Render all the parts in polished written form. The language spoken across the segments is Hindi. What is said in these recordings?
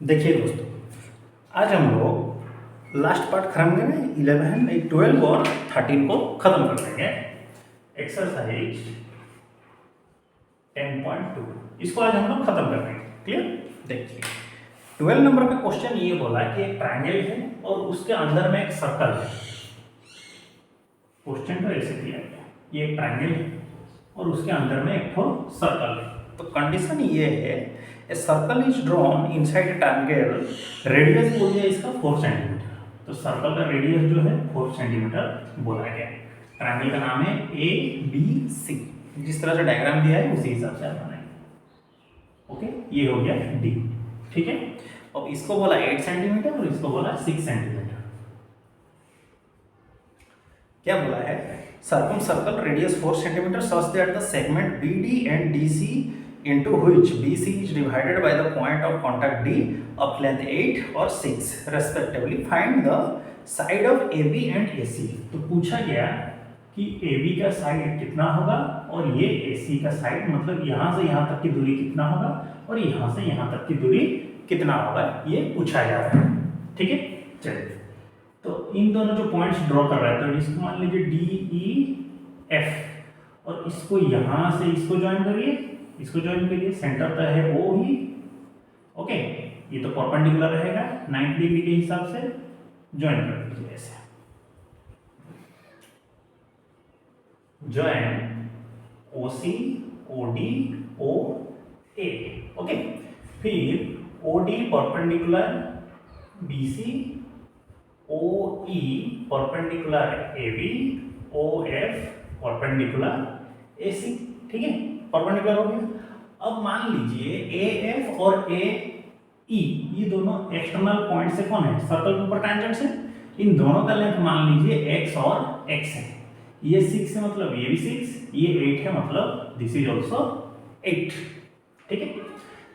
देखिए दोस्तों, आज हम लोग लास्ट पार्ट खत्म करें 11, 12 और 13 को खत्म कर देंगे। एक्सरसाइज 10.2 इसको आज हम लोग खत्म कर देंगे। क्लियर? देखिए 12 नंबर का क्वेश्चन ये बोला कि एक ट्रायंगल है और उसके अंदर में एक सर्कल है। क्वेश्चन तो ऐसे दिया गया, ये एक ट्रायंगल है और उसके अंदर में एक सर्कल है। तो कंडीशन ये है, a circle is drawn inside a triangle, radius बोल दिया इसका 4 सेंटीमीटर। तो सर्कल का रेडियस जो है 4 सेंटीमीटर बोला गया। ट्रायंगल का नाम है ए बी सी, जिस तरह से डायग्राम दिया है उसी हिसाब से आप बनाएंगे। ओके, ये हो गया डी। ठीक है, अब इसको बोला 8 सेंटीमीटर और इसको बोला 6 सेंटीमीटर। क्या बोला है? Circum circle radius 4 centimetre such that the segment BD and DC into which BC is divided by the point of contact D of length 8 और 6 respectively. Find the side of AB and AC. तो पूछा गया कि AB का साइड कितना होगा और ये AC का साइड, मतलब यहाँ से यहाँ तक की दूरी कितना होगा और यहाँ से यहाँ तक की दूरी कितना होगा, ये पूछा जा रहा है। ठीक है, चलिए तो इन दोनों जो पॉइंट्स ड्रॉ कर रहा है, तो इसको मान लीजिए DEF और इसको यहाँ से इसको ज्वाइन करिए, इसको ज्वाइन करिए, सेंटर का है O ही। ओके, ये तो परपेंडिकुलर रहेगा 90 डिग्री के हिसाब से, ज्वाइन कर दीजिए ऐसे। Join OC OD OA। Okay, फिर OD perpendicular BC, OE perpendicular AB, OF perpendicular AC। ठीक है, परपेंडिकुलर हो गया। अब मान लीजिए AF और AE ये दोनों एक्सटर्नल पॉइंट से कौन है? सर्कल के ऊपर टेंजेंट्स है। इन दोनों का लेंथ मान लीजिए x और x है। ये 6 है मतलब ये भी 6, ये 8 है मतलब दिस इज ऑल्सो 8। ठीक है,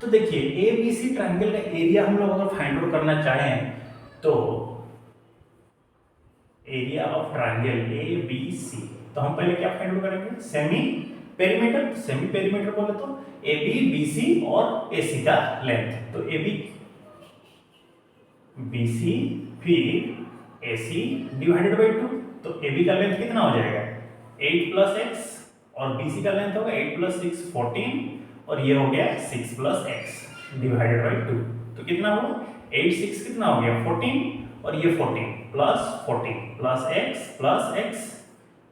तो देखिए ABC ट्रायंगल का एरिया हम लोग अगर फाइंड आउट करना चाहें तो एरिया ऑफ ट्रायंगल ABC, तो हम पहले क्या फाइंड आउट करेंगे? Semi perimeter. सेमी पेरीमीटर बोले तो AB, BC और AC का लेंथ। तो AB BC फिर AC डिवाइडेड बाय 2। तो AB का लेंथ कितना हो जाएगा? 8 + x और BC का लेंथ होगा 8 + 6 14 और ये हो गया 6 + x डिवाइडेड बाय 2। तो कितना हुआ? 8 6 कितना हो गया? 14 और ये 14 + 14 + x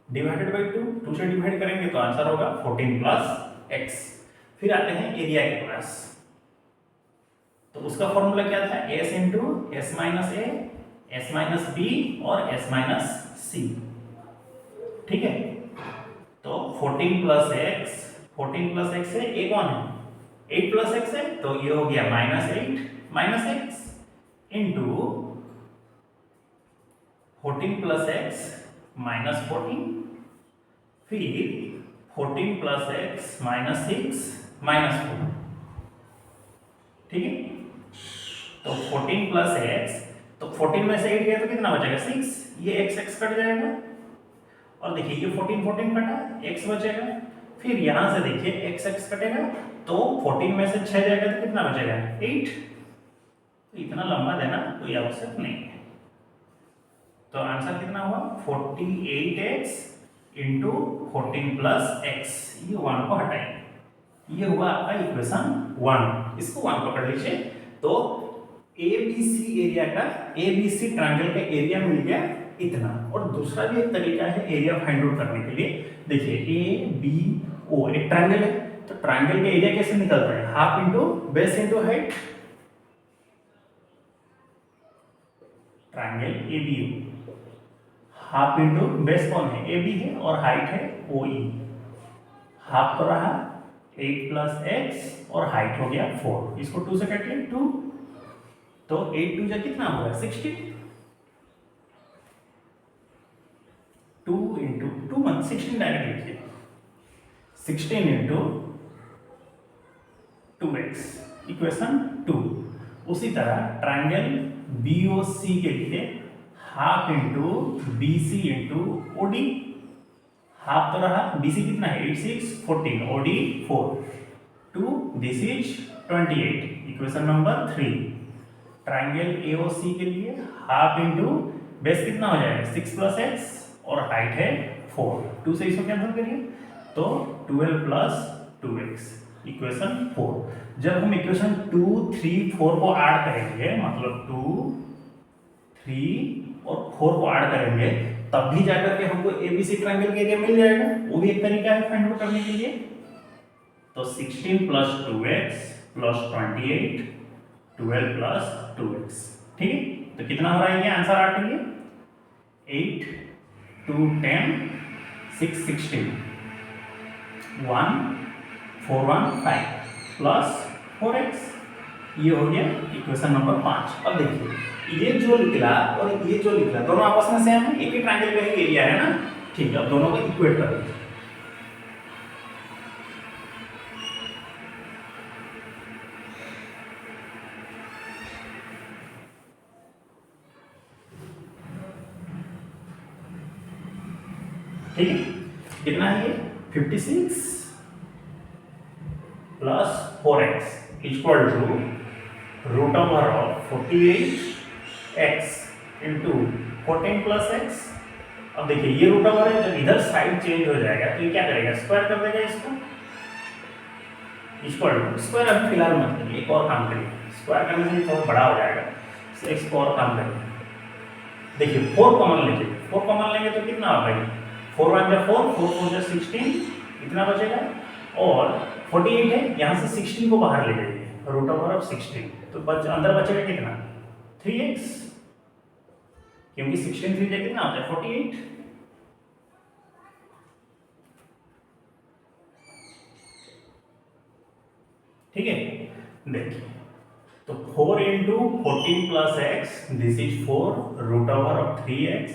डिवाइडेड बाय 2 से डिवाइड करेंगे तो आंसर होगा 14 + x। फिर आते हैं एरिया के पास, तो उसका फॉर्मूला क्या था? S × S - A, S - B और S - C। ठीक है, तो 14 + x, 14 + x है, a कौन है? 8 + x है, तो ये हो गया -8 - x इंटू 14 + x -14, फिर 14 + x -6 -4। ठीक है, तो 14 + x, तो 14 में से 8 गया तो कितना बचेगा? 6। ये x कट जाएगा और देखिए ये 14 कटा, x बचेगा। फिर यहां से देखिए x कटेगा तो 14 में से 6 जाएगा तो कितना बचेगा? 8। तो इतना लंबा देना कोई आवश्यक नहीं है। तो आंसर कितना हुआ? 48x into 14 + x। ये 1 को हटाएंगे, ये हुआ आपका इक्वेशन 1। इसको 1 पकड़ लीजिए। तो ABC एरिया का, ABC ट्रायंगल का एरिया मिल गया इतना। और दूसरा भी एक तरीका है एरिया फाइंड आउट करने के लिए। देखिए ABO एक ट्रायंगल है, तो ट्रायंगल का एरिया कैसे निकलता है? Half into base into height. Triangle ABO half into base कौन है? AB है और हाइट है OE। हाफ तो रहा 8 + x और हाइट हो गया 4। इसको 2 से काटिए 2, तो 8 2 जा कितना होगा? 16। 2 इंटू 2 1 16 डायरेक्ट लिखिए, 16 इंटू 2x इक्वेशन 2। उसी तरह ट्रायंगल BOC के लिए half into BC into OD। Half तो रहा, BC कितना है? 8 6 14, OD 4 2, this is 28 equation number 3। Triangle AOC के लिए हाफ इंटू बेस कितना हो जाएगा 6 प्लस एक्स और हाइट है 4, 2 से इसको कैंसिल करिए तो 12 प्लस 2x इक्वेशन 4। जब हम इक्वेशन 2, 3, 4 को ऐड करेंगे मतलब 2, 3 और 4 को ऐड करेंगे तब भी जाकर के हमको ABC ट्राइंगल का एरिया मिल जाएगा। वो भी एक तरीका है फाइंड आउट करने के लिए। तो 16 plus 2x plus 28 12 plus 2x, ठीक है। तो कितना हो रहा है ये आंसर आठ लिए 8 2 10 6 16 1 4 1 5 प्लस 4x, ये हो गया इक्वेशन नंबर 5। अब देखिए ये जो निकला और ये जो निकला दोनों आपस में सेम है, एक ही ट्रायंगल का ही एरिया है ना, ठीक है। अब दोनों को इक्वेट कर दीजिए। ठीक है, कितना है ये 56 plus 4x equal to root over of 48x into 14 plus x। अब देखिए ये रूट ओवर है, जब इधर साइड चेंज हो जाएगा तो ये क्या करेगा स्क्वायर कर देगा इसको, इक्वल टू स्क्वायर अभी फिलहाल मत करिए, एक और काम करिए, स्क्वायर करने से थोड़ा बड़ा हो जाएगा, इसको और काम करिए। देखिए 4 कॉमन लीजिए, 4 कॉमन लेंगे तो कितना होगा ये 4 1 जा 4 4 4 जा 16 इतना बचेगा, और 48 है यहाँ से 16 को बाहर ले जाइए रूट ओवर ऑफ 16 तो अंदर बचेगा कितना 3x, क्योंकि 16 3 जा कितना होता है 48। ठीक है, देखिए तो 4 into 14 plus x this is 4 root over of 3x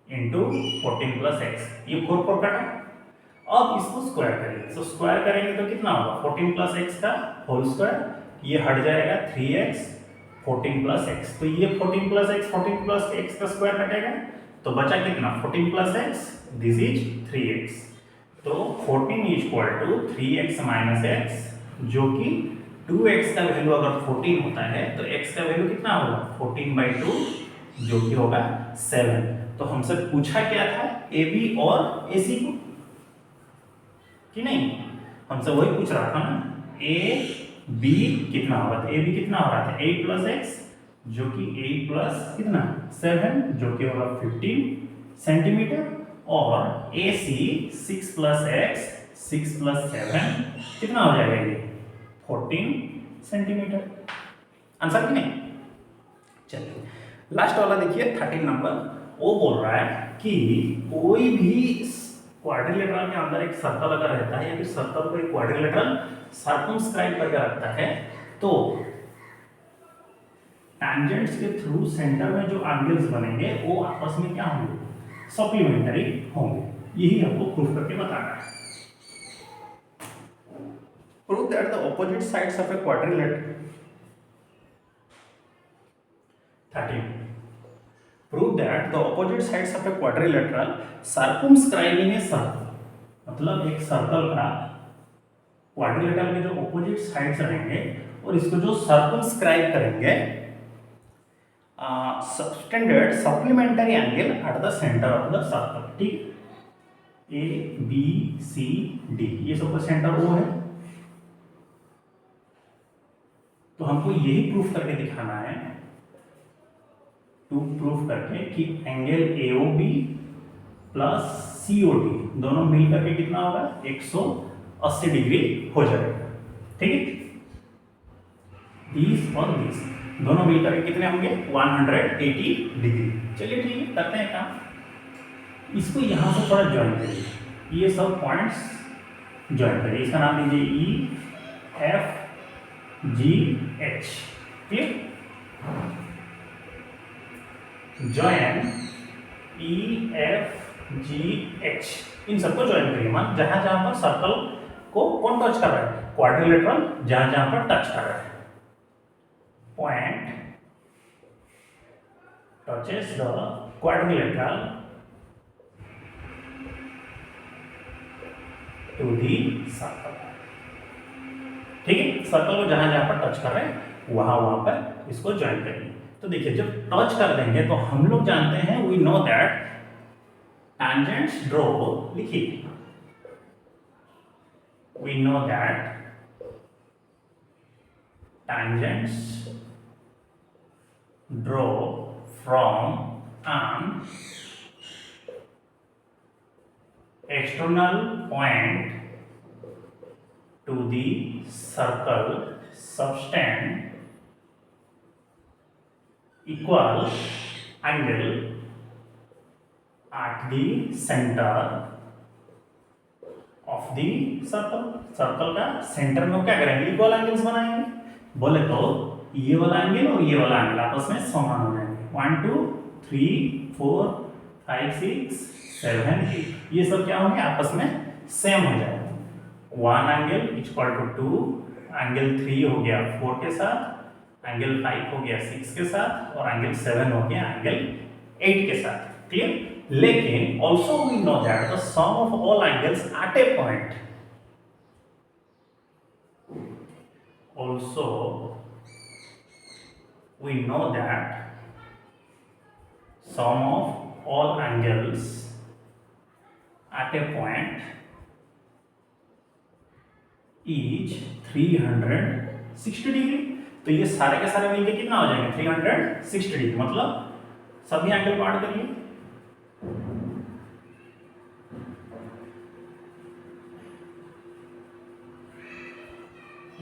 into 14 plus x, ये 4 4 कटा। अब इसको स्क्वायर करेंगे, तो स्क्वायर करेंगे तो कितना होगा 14 प्लस एक्स का होल स्क्वायर, ये हट जाएगा 3x 14 प्लस एक्स, तो ये 14 प्लस एक्स का स्क्वायर कटेगा तो बचा कितना 14 plus x this is 3x, तो 14 equal to 3x minus x, जो कि 2x का वैल्यू अगर 14 होता है तो x का वैल्यू कितना होगा 14/2 जो कि होगा 7। तो हमसे पूछा क्या था AB और AC को कि नहीं, हमसे वही पूछ रहा था ना AB कितना होगा, तो AB कितना हो रहा था 8 प्लस एक्स जो कि 8 प्लस कितना 7 जो कि होगा 15 सेंटीमीटर, और AC 6 प्लस एक्स 6 प्लस 7 कितना हो जाएगा ये 14 सेंटीमीटर। आंसर कि नहीं। चलिए लास्ट वाला देखिए 13 नंबर, वो बोल रहा है कि कोई भी क्वाड्रिलेटरल के अंदर एक सर्कल अगर रहता है या फिर सर्कल को एक क्वाड्रिलेटरल सर्कमस्क्राइब करके रखता है तो टैंजेंट्स के थ्रू सेंटर में जो एंगल्स बनेंगे वो आपस में क्या होंगे सप्लीमेंटरी होंगे, यही हमको प्रूफ करके बताना है। Prove that the opposite sides of a quadrilateral 13. Prove that the opposite sides of a quadrilateral circumscribing a circle, मतलब एक सर्कल का क्वाड्रिलेटरल में जो ऑपोजिट साइड्स रहेंगे और इसको जो सर्कमस्क्राइब करेंगे standard supplementary angle at the centre of the circle, ठीक ABCD ये सबका सेंटर वो है। तो हमको यही प्रूफ करके दिखाना है, प्रूफ करके कि एंगल AOB प्लस COD दोनों मिलकर के कितना होगा 180 डिग्री हो जाएगा, ठीक है। 30 और 20 दोनों मिलकर के कितने होंगे 180 डिग्री। चलिए ठीक है, करते हैं काम। इसको यहां से थोड़ा ज्वाइन करिए, ये सब पॉइंट्स ज्वाइन करिए, इसका नाम दीजिए EFGH, क्लियर। ज्वाइन EFGH, इन सबको ज्वाइन करिए, मान जहां जहां पर सर्कल को कौन टच कर रहा है क्वाड्रिलेटरल, जहां जहां पर टच कर रहा है point touches the quadrilateral to the circle. ठीक है, सर्कल को जहां जहां पर टच कर रहे हैं वहां पर इसको ज्वाइन करिए। तो देखिए जब टच कर देंगे तो हम लोग जानते हैं, we know that tangents draw, लिखिए we know that tangents draw from an external point to the circle subtend equal angle at the center of the circle. Circle का सेंटर में क्या करेंगे, इक्वल एंगल्स बनाएंगे। बोले तो ये वाला एंगल और ये वाला एंगल आपस में समान हो जाएंगे। 1 2 3 4 5 6 7 8 ये सब क्या होंगे, आपस में सेम हो जाएंगे। 1 एंगल इक्वल टू 2, एंगल 3 हो गया 4 के साथ, एंगल 5 हो गया 6 के साथ, और एंगल 7 हो गया एंगल 8 के साथ। क्लियर। लेकिन also we know that the sum of all angles at a point, also we know that sum of all angles at a point is 360 degree. तो ये सारे के सारे मिलके कितना हो जाएंगे, 360 डिग्री। मतलब सभी एंगल को ऐड करिए,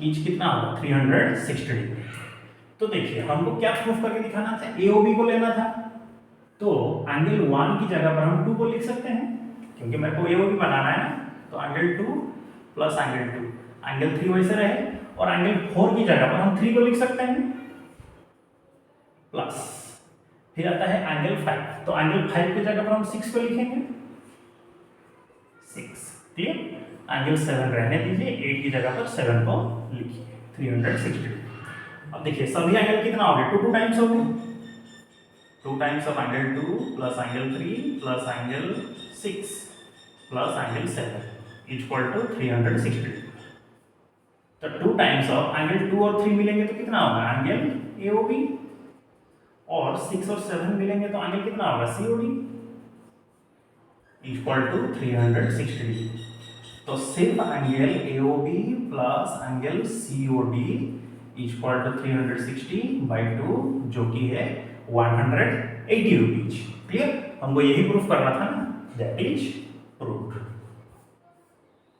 ईच कितना होगा 360 डिग्री। तो देखिए हमको क्या प्रूफ करके दिखाना था, AOB को लेना था। तो एंगल 1 की जगह पर हम 2 को लिख सकते हैं, क्योंकि मेरे को AOB बनाना है ना। तो एंगल 2 प्लस एंगल 2, एंगल 3 वैसे रहे, और एंगल 4 की जगह पर हम 3 को लिख सकते हैं प्लस। फिर आता है एंगल 5, तो एंगल 5 की जगह पर हम 6 को लिखेंगे 6। क्लियर। एंगल 7 रहने दीजिए, 8 की जगह पर 7 को लिखिए 360 डिग्री। अब देखिए सभी एंगल कितना हो गया, 2 टाइम्स हो गए, 2 times of angle 2 plus angle 3 plus angle 6 plus angle 7 equal to 360 degree. तो 2 टाइम्स ऑफ एंगल 2 और 3 मिलेंगे तो कितना होगा, एंगल AOB, और 6 और 7 मिलेंगे तो एंगल कितना होगा, COD इक्वल टू 360 डिग्री। तो सिर्फ angle AOB plus angle COD equal to 360/2, जो कि है 180 रुपीज। क्लियर। हमको यही प्रूफ करना था ना, दैट इज प्रूव्ड।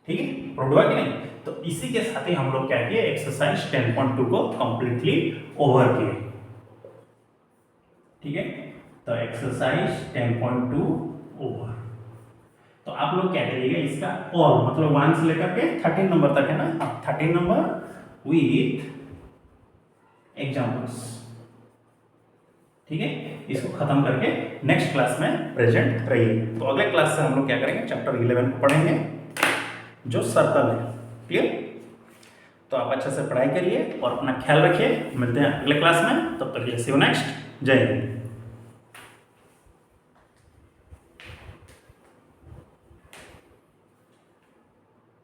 ठीक है, प्रूव्ड हुआ कि नहीं। तो इसी के साथ ही हम लोग क्या किए, एक्सरसाइज 10.2 को कंप्लीटली ओवर किए। ठीक है, तो एक्सरसाइज 10.2 ओवर। तो आप लोग क्या करिएगा, इसका ऑल मतलब 1 से लेकर के 13 नंबर तक है ना, 13 नंबर विथ एग्जाम्पल्स। ठीक है, इसको खत्म करके नेक्स्ट क्लास में प्रेजेंट रहिए। तो अगले क्लास से हम लोग क्या करेंगे, चैप्टर 11 को पढ़ेंगे, जो सर्कल है। क्लियर। तो आप अच्छे से पढ़ाई करिए और अपना ख्याल रखिए। मिलते हैं अगले क्लास में, तब तक के लिए सी यू नेक्स्ट। जय हिंद।